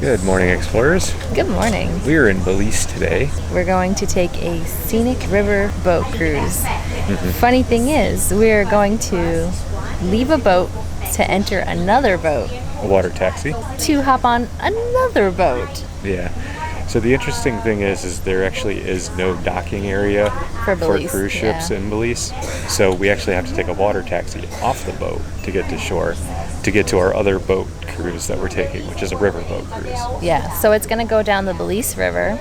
Good morning, explorers. Good morning. We're in Belize today. We're going to take a scenic river boat cruise. Funny thing is, we're going to leave a boat to enter another boat. A water taxi. To hop on another boat. Yeah. So the interesting thing is there actually is no docking area For Belize, cruise ships in Belize. So we actually have to take a water taxi off the boat to get to shore, to get to our other boat cruise that we're taking, which is a river boat cruise. Yeah, so it's going to go down the Belize River.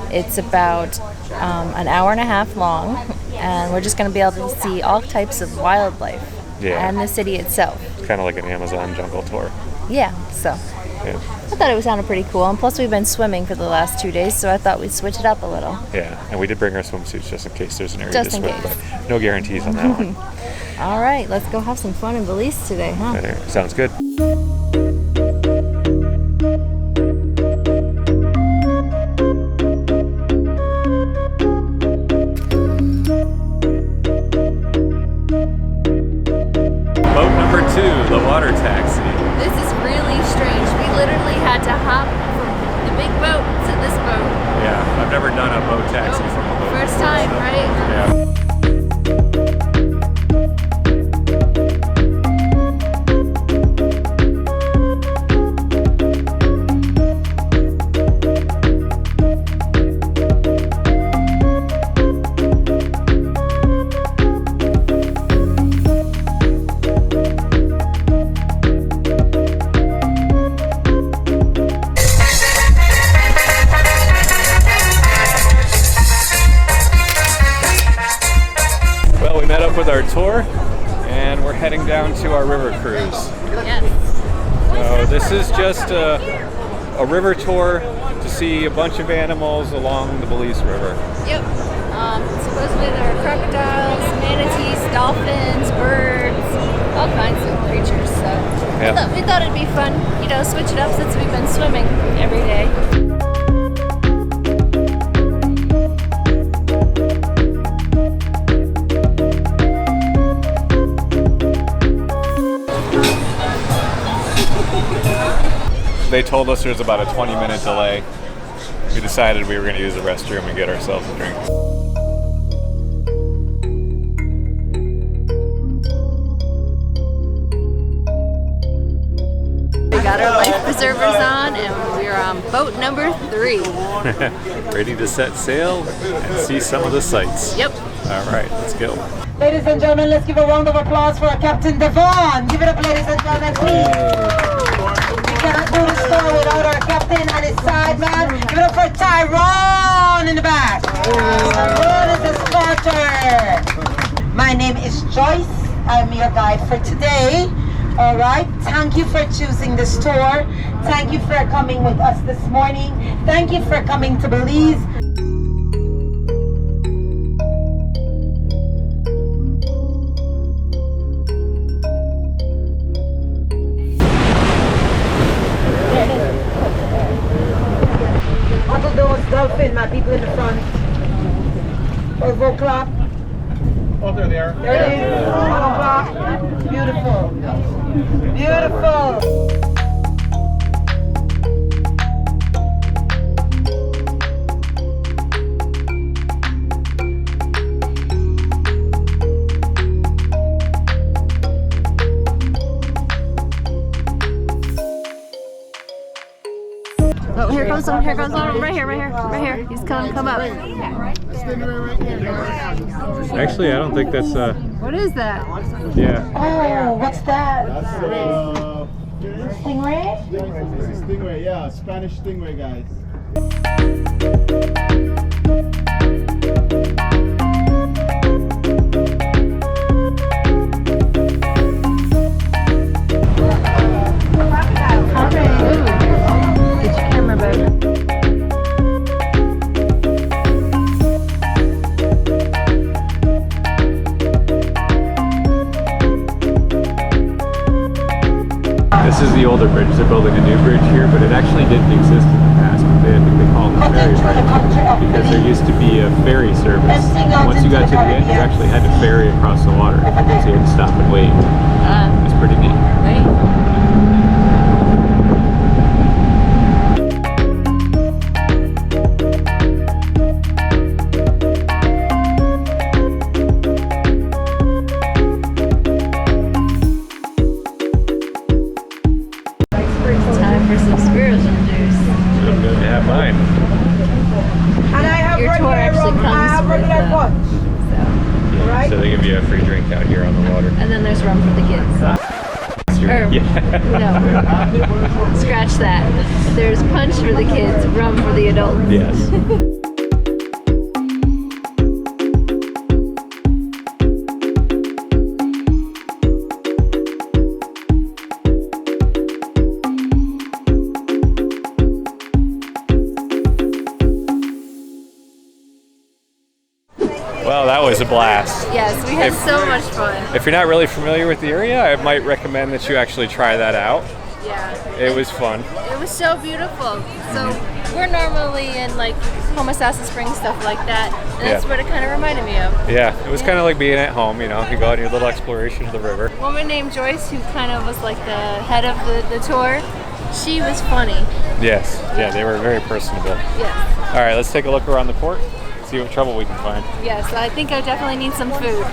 It's about an hour and a half long, and we're just going to be able to see all types of wildlife and the city itself. It's kind of like an Amazon jungle tour. Yeah, so I thought it sounded pretty cool. And plus, we've been swimming for the last 2 days, so I thought we'd switch it up a little. Yeah, and we did bring our swimsuits just in case there's an area Just to in swim, case. but no guarantees on that one. All right, let's go have some fun in Belize today, huh? Sounds good. Boat number 2, the water taxi. This is really strange. We literally had to hop from the big boat to this boat. Yeah, I've never done a boat taxi from a boat. First time, right? Yeah. With our tour, and we're heading down to our river cruise. Yes. So this is just a river tour to see a bunch of animals along the Belize River. Yep. Supposedly there are crocodiles, manatees, dolphins, birds, all kinds of creatures. So we thought it'd be fun, switch it up since we've been swimming every day. They told us there's about a 20-minute delay. We decided we were going to use the restroom and get ourselves a drink. We got our life preservers on, and we're on boat number 3. Ready to set sail and see some of the sights. Yep. All right, let's go. Ladies and gentlemen, let's give a round of applause for our Captain Devon. Give it up, ladies and gentlemen, please. We cannot do this story without our captain and his side man. Give it up for Tyrone in the back. Tyrone is the spotter. My name is Joyce. I'm your guide for today. All right. Thank you for choosing this tour. Thank you for coming with us this morning. Thank you for coming to Belize. Dolphin, my people in the front. Over clock. Oh, they're there. There it is. Clock. Beautiful. Beautiful. Oh, here comes one, right here. He's coming, come up. Actually, I don't think that's What is that? yeah. Oh, what's that? That's Stingray? stingray, yeah, Spanish stingray, guys. This is the older bridge. They're building a new bridge here, but it actually didn't exist in the past. But I think they call it the ferry bridge because there used to be a ferry service. Once you got to the end, you actually had to ferry across the water, so you had to stop and wait. It's pretty neat. Right. for some spiritual juice. I'm going to have mine. And I have Your tour regular actually rum. I have comes with regular punch. so. Right? So they give you a free drink out here on the water. And then there's rum for the kids. No, scratch that. There's punch for the kids, rum for the adults. Yes. Well, that was a blast. Yes, we had so much fun. If you're not really familiar with the area, I might recommend that you actually try that out. Yeah. It was fun. It was so beautiful. So we're normally in like Homosassa Springs, stuff like that. And that's what it kind of reminded me of. Yeah, it was kind of like being at home, you know, you go on your little exploration of the river. A woman named Joyce, who kind of was like the head of the tour, she was funny. Yes, yeah, they were very personable. Yes. All right, let's take a look around the port, see what trouble we can find. Yes, I think I definitely need some food.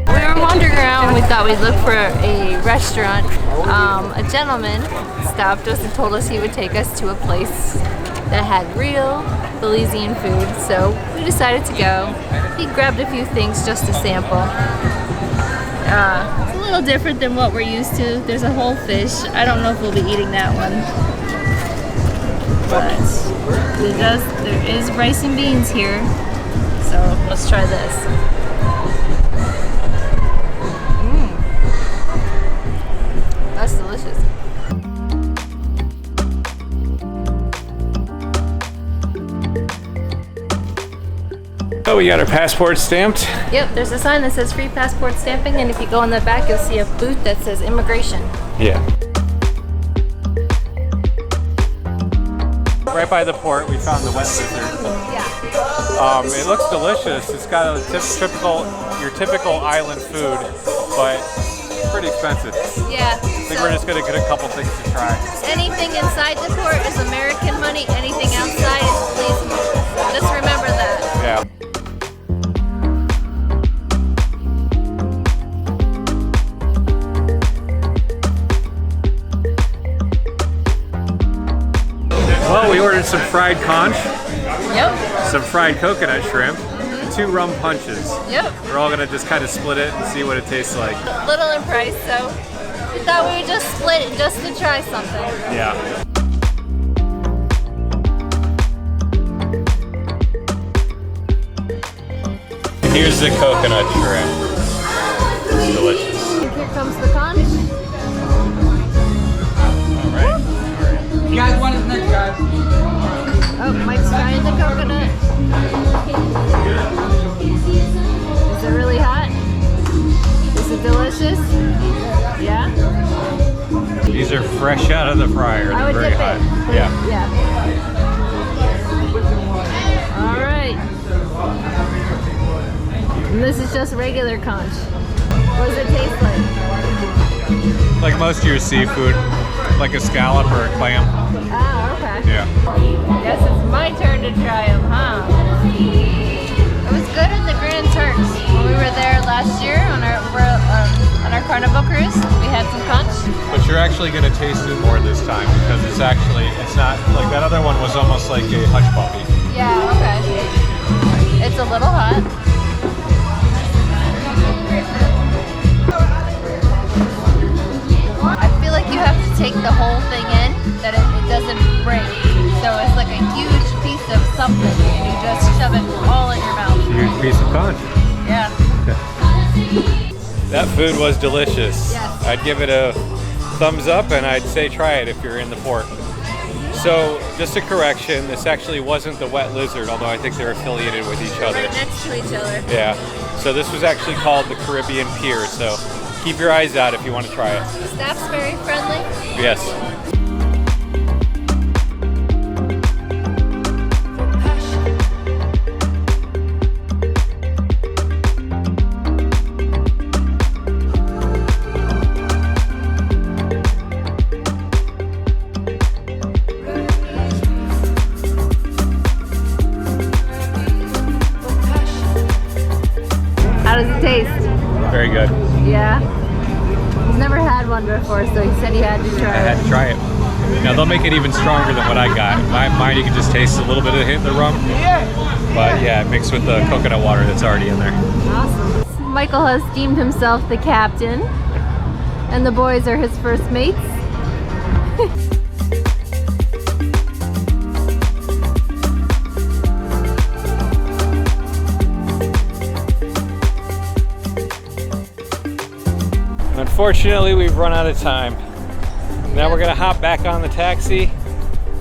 We were wandering around, we thought we'd look for a restaurant. A gentleman stopped us and told us he would take us to a place that had real Belizean food, so we decided to go. He grabbed a few things just to sample. It's a little different than what we're used to. There's a whole fish. I don't know if we'll be eating that one. But there is rice and beans here. So let's try this. That's delicious. Oh, we got our passport stamped. Yep, there's a sign that says free passport stamping, and if you go in the back, you'll see a booth that says immigration. Yeah. Right by the port, we found the wet lizard. Yeah. It looks delicious. It's got a your typical island food, but it's pretty expensive. Yeah. I think we're just gonna get a couple things to try. Anything inside the port is American money. Anything outside is police money. Just remember that. Yeah. Well, we ordered some fried conch, Yep. some fried coconut shrimp, 2 rum punches. Yep. We're all gonna just kind of split it and see what it tastes like. Little in price, so we thought we would just split it just to try something. Yeah. Here's the coconut shrimp. It's delicious. Here comes the conch. All right. You guys want it next, guys? Oh, Mike's trying the coconut. Is it really hot? Is it delicious? Yeah? These are fresh out of the fryer. I They're would very dip hot. it. Yeah. Yeah. All right. And this is just regular conch. What does it taste like? Like most of your seafood, like a scallop or a clam. Ah, okay. Yeah. Guess it's my turn to try them, huh? It was good in the Grand Turks. When we were there last year on our Carnival cruise, we had some conch. But you're actually going to taste it more this time because it's not like that other one was almost like a hush puppy. Yeah, okay. It's a little hot. I feel like you have to take the whole thing in, that it doesn't break. So it's like a huge piece of something and you just shove it all in your mouth. Huge piece of conch. Yeah. That food was delicious. Yes. I'd give it a thumbs up and I'd say try it if you're in the port. So, just a correction, this actually wasn't the wet lizard, although I think they're affiliated with each other. Right next to each other. Yeah. So this was actually called the Caribbean Pier, so keep your eyes out if you want to try it. Staff's very friendly. Yes. Very good. Yeah. He's never had one before, so he said he had to try I had to try it. Now they'll make it even stronger than what I got. Mine you can just taste a little bit of the hint of the rum. But yeah, mixed with the coconut water that's already in there. Awesome. Michael has deemed himself the captain, and the boys are his first mates. Unfortunately, we've run out of time. Now we're gonna hop back on the taxi,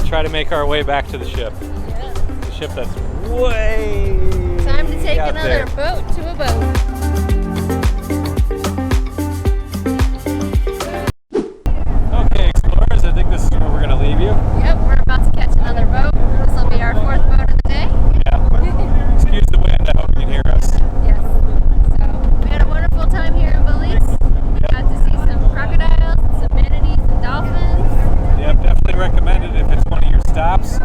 try to make our way back to the ship. The ship that's way Time to take out another there. boat to a boat. Okay, explorers, I think this is where we're gonna leave you. Yep, we're about to catch another boat. This will be our 4th boat of the day. Yeah. Excuse the wind, I hope you can hear us. Yes. So, we had a wonderful time here in Belize. We got to see some crocodiles, some manatees, and dolphins. Yep, definitely recommend it if it's one of your stops.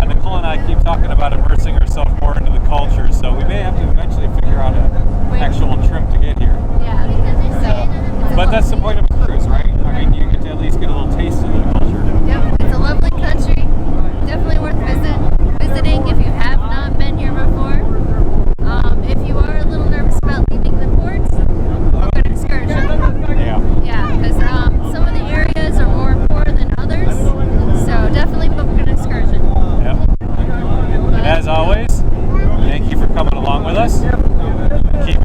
Nicole and I keep talking about immersing ourselves more into the culture, so we may have to eventually figure out an actual trip to get here. Yeah. So, But that's the point of a cruise, right? I mean, you get to at least get a little taste of the culture. yep, it's a lovely country. Definitely worth visiting if you have not been here before. If you are a little nervous about leaving the port, book an excursion. Yeah. Yeah, because some of the areas are more poor than others, so definitely book an excursion. Yep. And as always, thank you for coming along with us. Keep